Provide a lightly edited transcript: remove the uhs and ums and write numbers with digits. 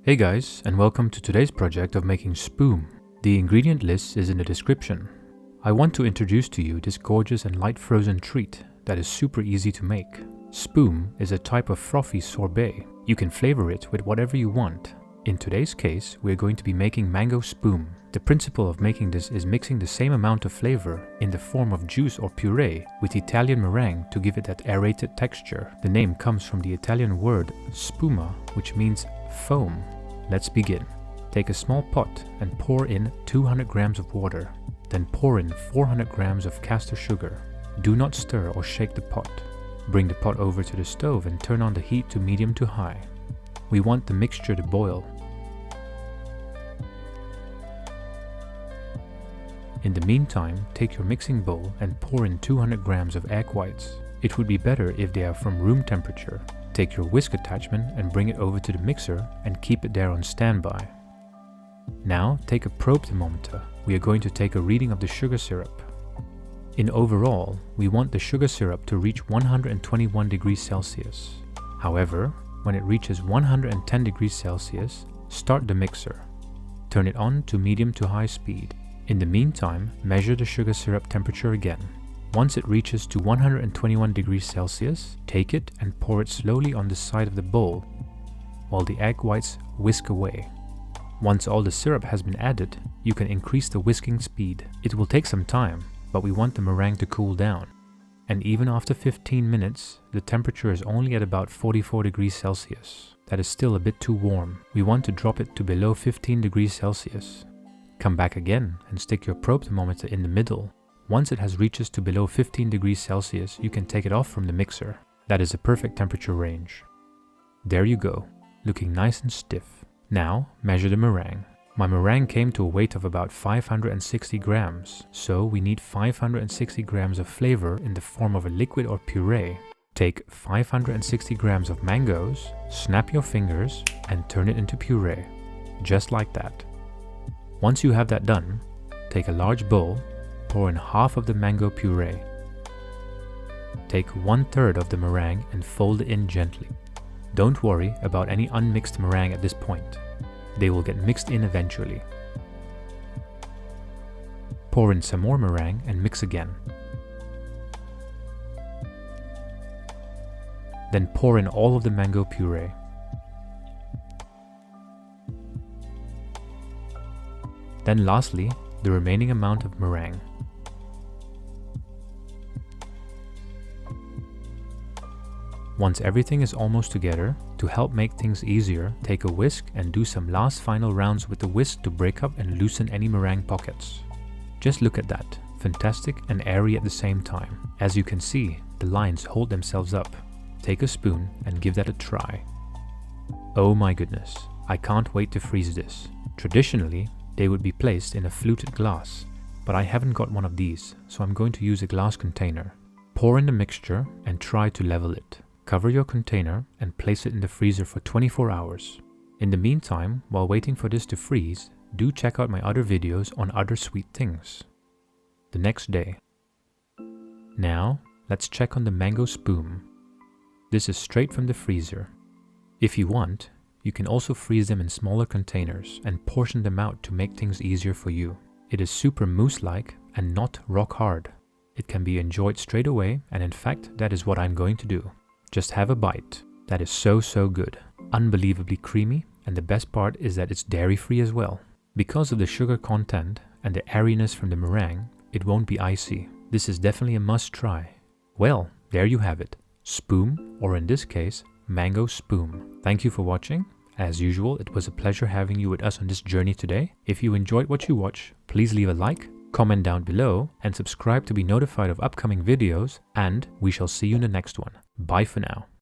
Hey guys, and welcome to today's project of making Spoom. The ingredient list is in the description. I want to introduce to you this gorgeous and light frozen treat that is super easy to make. Spoom is a type of frothy sorbet. You can flavor it with whatever you want. In today's case, we are going to be making Mango Spoom. The principle of making this is mixing the same amount of flavor in the form of juice or puree with Italian meringue to give it that aerated texture. The name comes from the Italian word spuma, which means foam. Let's begin. Take a small pot and pour in 200 grams of water. Then pour in 400 grams of caster sugar. Do not stir or shake the pot. Bring the pot over to the stove and turn on the heat to medium to high. We want the mixture to boil. In the meantime, take your mixing bowl and pour in 200 grams of egg whites. It would be better if they are from room temperature. Take your whisk attachment and bring it over to the mixer and keep it there on standby. Now take a probe thermometer. We are going to take a reading of the sugar syrup. In overall, we want the sugar syrup to reach 121 degrees Celsius. However, when it reaches 110 degrees Celsius, start the mixer. Turn it on to medium to high speed. In the meantime, measure the sugar syrup temperature again. Once it reaches to 121 degrees Celsius, take it and pour it slowly on the side of the bowl, while the egg whites whisk away. Once all the syrup has been added, you can increase the whisking speed. It will take some time, but we want the meringue to cool down. And even after 15 minutes, the temperature is only at about 44 degrees Celsius. That is still a bit too warm. We want to drop it to below 15 degrees Celsius. Come back again and stick your probe thermometer in the middle. Once it has reaches to below 15 degrees Celsius, you can take it off from the mixer. That is a perfect temperature range. There you go, looking nice and stiff. Now, measure the meringue. My meringue came to a weight of about 560 grams, so we need 560 grams of flavor in the form of a liquid or puree. Take 560 grams of mangoes, snap your fingers, and turn it into puree. Just like that. Once you have that done, take a large bowl, pour in half of the mango puree. Take 1/3 of the meringue and fold it in gently. Don't worry about any unmixed meringue at this point. They will get mixed in eventually. Pour in some more meringue and mix again. Then pour in all of the mango puree. Then lastly, the remaining amount of meringue. Once everything is almost together, to help make things easier, take a whisk and do some last final rounds with the whisk to break up and loosen any meringue pockets. Just look at that, fantastic and airy at the same time. As you can see, the lines hold themselves up. Take a spoon and give that a try. Oh my goodness, I can't wait to freeze this. Traditionally, they would be placed in a fluted glass, but I haven't got one of these, so I'm going to use a glass container. Pour in the mixture and try to level it. Cover your container and place it in the freezer for 24 hours. In the meantime, while waiting for this to freeze, do check out my other videos on other sweet things. The next day. Now, let's check on the Mango Spoom. This is straight from the freezer. If you want, you can also freeze them in smaller containers and portion them out to make things easier for you. It is super mousse-like and not rock hard. It can be enjoyed straight away, and in fact, that is what I'm going to do. Just have a bite. That is so good. Unbelievably creamy, and the best part is that it's dairy-free as well. Because of the sugar content and the airiness from the meringue, it won't be icy. This is definitely a must-try. Well, there you have it. Spoom, or in this case, Mango Spoom. Thank you for watching. As usual, it was a pleasure having you with us on this journey today. If you enjoyed what you watch, please leave a like, comment down below, and subscribe to be notified of upcoming videos, and we shall see you in the next one. Bye for now.